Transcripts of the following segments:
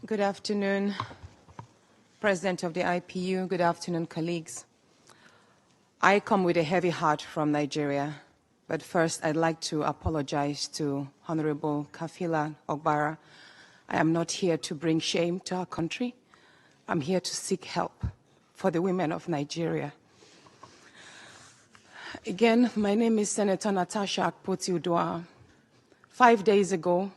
Good afternoon, President of the IPU. Good afternoon, colleagues. I come with a heavy heart from Nigeria, but first I'd like to apologize to Honorable Kafila Ogbara. I am not here to bring shame to our country. I'm here to seek help for the women of Nigeria. Again, my name is Senator Natasha Don. 5 days ago,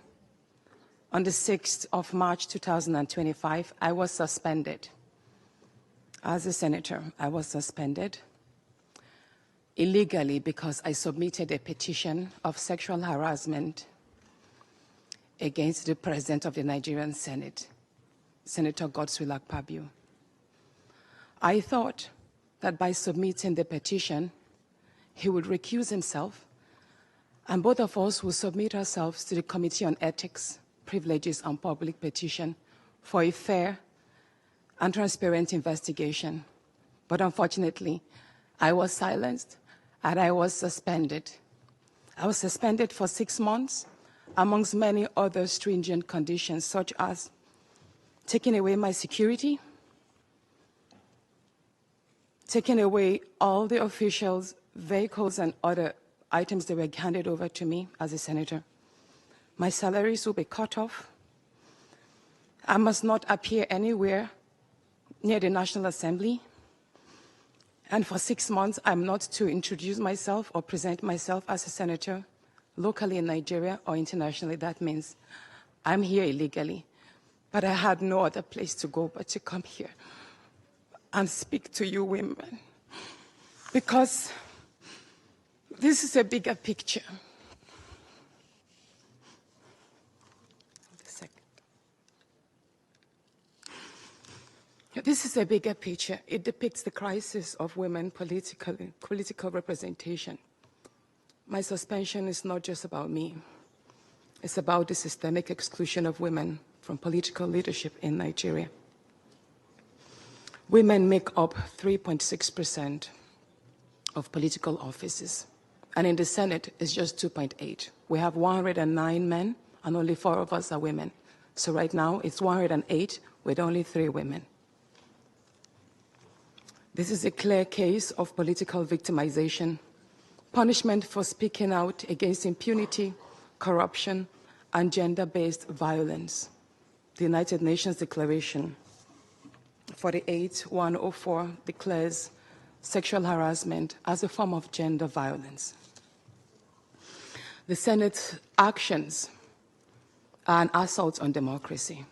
on the 6th of March 2025, I was suspended. As a senator, I was suspended illegally because I submitted a petition of sexual harassment against the President of the Nigerian Senate, Senator Godswill Akpabio. I thought that by submitting the petition, he would recuse himself, and both of us will submit ourselves to the Committee on Ethics, Privileges and Public Petition for a fair and transparent investigation. But unfortunately, I was silenced and I was suspended. I was suspended for 6 months, amongst many other stringent conditions, such as taking away my security, taking away all the officials, vehicles, and other items that were handed over to me as a senator. My salaries will be cut off. I must not appear anywhere near the National Assembly. And for 6 months, I'm not to introduce myself or present myself as a senator locally in Nigeria or internationally. That means I'm here illegally. But I had no other place to go but to come here and speak to you women. Because this is a bigger picture. This is a bigger picture. It depicts the crisis of women political representation. My suspension is not just about me. It's about the systemic exclusion of women from political leadership in Nigeria. Women make up 3.6% of political offices, and in the Senate, it's just 2.8. We have 109 men, and only 4 of us are women. So right now, it's 108 with only 3 women. This is a clear case of political victimization, punishment for speaking out against impunity, corruption, and gender-based violence. The United Nations Declaration 48/104 declares sexual harassment as a form of gender violence. The Senate's actions are an assault on democracy.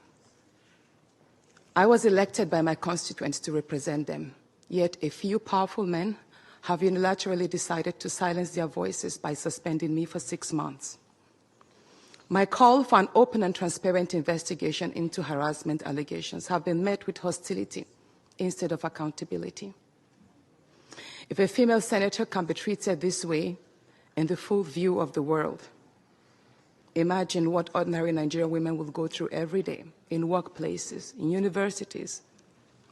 I was elected by my constituents to represent them. Yet a few powerful men have unilaterally decided to silence their voices by suspending me for 6 months. My call for an open and transparent investigation into harassment allegations have been met with hostility instead of accountability. If a female senator can be treated this way in the full view of the world, imagine what ordinary Nigerian women will go through every day in workplaces, in universities,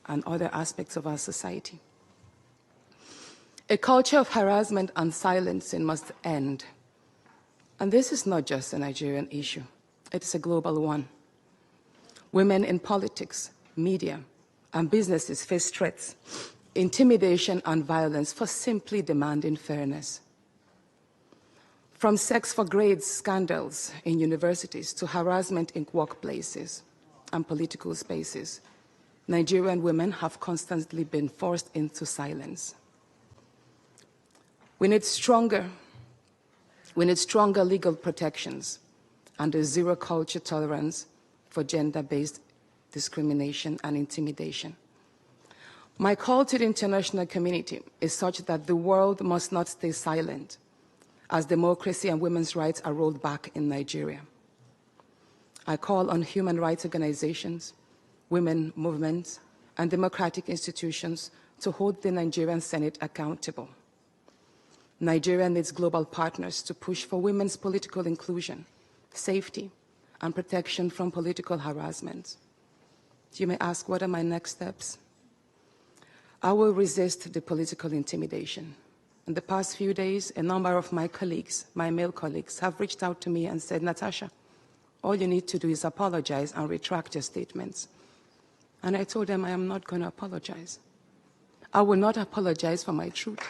and other aspects of our society. A culture of harassment and silencing must end. And this is not just a Nigerian issue. It is a global one. Women in politics, media, and businesses face threats, intimidation, and violence for simply demanding fairness. From sex for grades scandals in universities to harassment in workplaces and political spaces, Nigerian women have constantly been forced into silence. We need stronger legal protections and a zero culture tolerance for gender-based discrimination and intimidation. My call to the international community is such that the world must not stay silent as democracy and women's rights are rolled back in Nigeria. I call on human rights organizations, women movements, and democratic institutions to hold the Nigerian Senate accountable. Nigeria needs global partners to push for women's political inclusion, safety, and protection from political harassment. You may ask, what are my next steps? I will resist the political intimidation. In the past few days, a number of my colleagues, my male colleagues, have reached out to me and said, Natasha, All you need to do is apologize and retract your statements. And I told them I am not going to apologize. I will not apologize for my truth.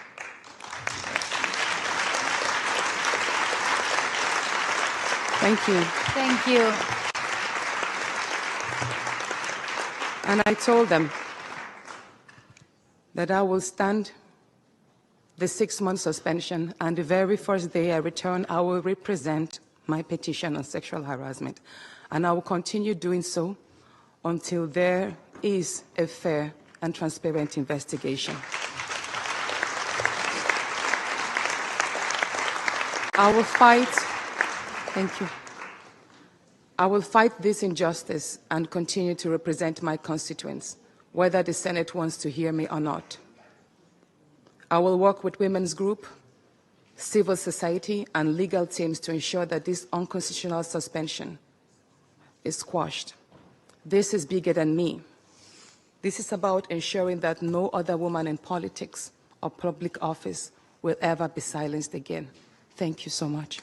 Thank you. Thank you. And I told them that I will stand the 6-month suspension, and the very first day I return, I will represent my petition on sexual harassment. And I will continue doing so until there is a fair and transparent investigation. I will fight. Thank you. I will fight this injustice and continue to represent my constituents, whether the Senate wants to hear me or not. I will work with women's group, civil society, and legal teams to ensure that this unconstitutional suspension is squashed. This is bigger than me. This is about ensuring that no other woman in politics or public office will ever be silenced again. Thank you so much.